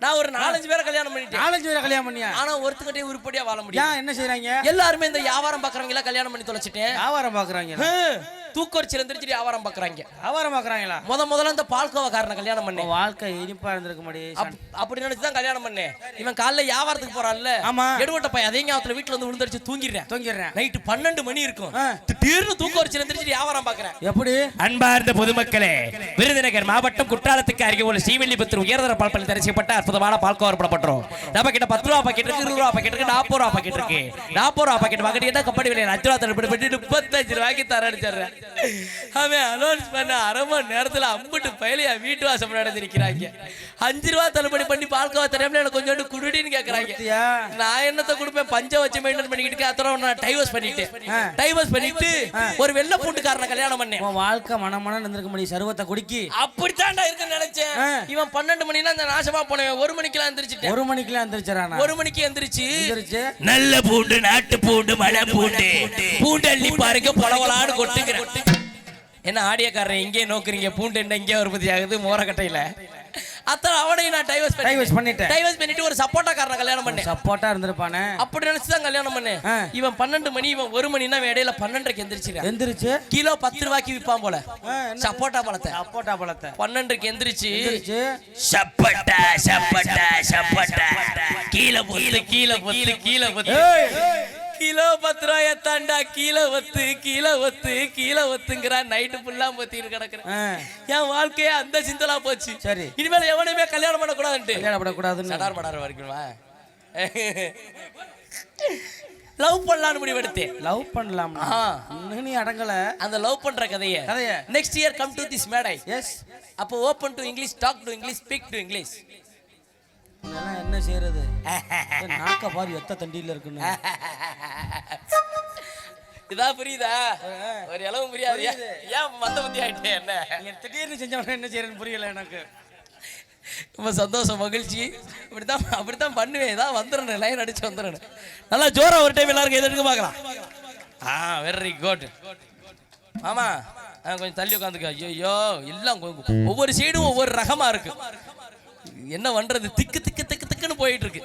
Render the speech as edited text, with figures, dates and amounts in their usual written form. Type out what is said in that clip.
நான் ஒரு 4-5 பேரை கல்யாணம் பண்ணிட்டேன். 4-5 பேரை கல்யாணம் பண்ணியா? ஆனா ஒருத்தக்கிட்டே உருப்படியா வாழ முடியும். ஏன் என்ன செய்றாங்க? எல்லாருமே இந்த வியாபாரம் பாக்குறவங்க எல்லாம் கல்யாணம் பண்ணி தொலைச்சிட்டேன். வியாபாரம் பாக்குறாங்க. தூக்கொரிச்சு இருந்துச்சு வியாபாரம் பாக்குறாங்க. வியாபாரம் பாக்குறாங்களா? முதல்ல இந்த பால்கோவாக்காரனை கல்யாணம் பண்ணேன். வாழ்க்கை இனிப்பா இருந்திருக்க முடியும். அப்படி நினைச்சு தான் கல்யாணம் பண்ணேன். இவன் காலைல வியாபாரத்துக்கு போறான்ல. ஆமா. எடுவட்ட பையன் அதே ஞாபகத்துல வீட்டுல வந்து விழுந்துருச்சு தூங்கிடுறேன். நைட்டு 12 மணி இருக்கும். திடீர்னு தூக்கொரிச்சு இருந்துச்சு வியாபாரம் பாக்குறேன். எப்படி? அன்பார்ந்த பொதுமக்களே, விருதுநகர் மாவட்டம் குற்றாலத்துக்கு அருகே உள்ள ஸ்ரீவில்லிபுத்தூர் உயர்தர பால்பள்ளி தரிசிக்கப்பட்ட அற்புதமான பால்கோவா விடப்பட்டோம். நம்ம கிட்ட 10 ரூபா பாக்கெட் இருக்கு, 20 ரூபா பாக்கெட் இருக்கு, 40 ரூபா பாக்கெட் இருக்கு. 40 ரூபா பாக்கெட் வாங்கிட்டு என்ன கம்பெனி விலை 5 ரூபா தள்ளுபடி பண்ணி 35 ரூபாய்க்கு தர அடிச்சிடுறேன். அவன் அனௌன்ஸ் பண்ண அரை மணி நேரத்துல அம்புட்டு பயிலையா வீட்டு வாசம் நடந்திருக்கிறாங்க. 5 ரூபா தள்ளுபடி பண்ணி பால்கோவா தரேன் எனக்கு கொஞ்சோண்டு குடுடின்னு கேட்கறாங்க. நான் என்னத்தை கொடுப்பேன்? பஞ்ச வச்சு மெயின்டைன் பண்ணிக்கிட்டு அப்புறம் நான் டைவர்ஸ் பண்ணிட்டு ஒரு வெள்ளை பூண்டுக்காரனை கல்யாணம் பண்ணேன். வாழ்க்கை மனமன இருந்திருக்க முடியும். சர்வத்தை குடிக்கி அப்படித்தான்டா இருக்குன்னு நினைச்சேன். இவன் 12 மணினா அந்த நாசமா போனவன் 1 மணிக்கெல்லாம் எந்திரிச்சிட்டேன். 1 மணிக்கெல்லாம் எந்திரிச்சானா? 1 மணிக்கு எந்திரிச்சு நல்ல பூண்டு, நாட்டு பூண்டு, மலை பூண்டு, பூண்டள்ளி பாருங்க பலவலான்னு கொட்டுக்கிறேன். என்ன ஆடியக்காரன் இங்கே நோக்குறீங்க? பூண்டு என்ன இங்கே உற்பத்தி ஆகுது மோரக்கட்டையில. அத்தனை அவனையும் நான் டைவர்ஸ் பண்ணிட்டு ஒரு சப்போட்டாக்காரனை கல்யாணம் பண்ணேன். சப்போட்டா இருந்திருப்பானே. அப்படி நினைச்சுதான் கல்யாணம் பண்ணேன். இவன் 12 மணி, இவன் 1 மணினா இடையில 12க்கு எந்திரிச்சு கிலோ 10 ரூபாய்க்கு விற்பான் போல சப்போட்டா பழத்தை. 12க்கு எந்திரிச்சு சப்பட்டா கீழே பொத்து கிலோ 10 ரூபாய தாண்டா கீழே ஒத்துங்கிறா. நைட்டு ஃபுல்லா பொத்திட்டு கிடக்குறேன். என் வாழ்க்கையே அந்த சிந்தலா போச்சு. சரி, இனிமேல் எவனையுமே கல்யாணம் பண்ணக்கூடாதுன்னு சடார் படார் வரைக்குமா லவ் பண்ணலாம்னு முடிவெடுத்தேன். லவ் பண்ணலாம். நீ அடங்கல. அந்த லவ் பண்ற கதையை next year come to this மேடை. எஸ். அப்போ open to English, talk to English, speak to English. என்ன செய்யறது? நாக்க பாரு எத்த தண்டியில இருக்குன்னு. இதா புரியுதா? ஒரு அளவு புரியாது. ஏன் மத்த புத்தி ஆயிட்டே? என்ன திடீர்னு செஞ்சவன என்ன செய்யறதுன்னு புரியல எனக்கு. ரொம்ப சந்தோஷம், மகிழ்ச்சி. அப்படித்தான் பண்ணுவேன். ஏதாவது வந்துடணும், லைன் அடிச்சு வந்துடணும். நல்லா ஜோரா ஒரு டைம் எல்லாருக்கும் எது எடுக்க பார்க்கலாம். Very good. ஆமா, கொஞ்சம் தள்ளி உட்காந்துக்க. ஐயோ எல்லாம் ஒவ்வொரு சைடும் ஒவ்வொரு ரகமா இருக்கு. என்ன பண்றது? திக்குன்னு போயிட்டு இருக்கு.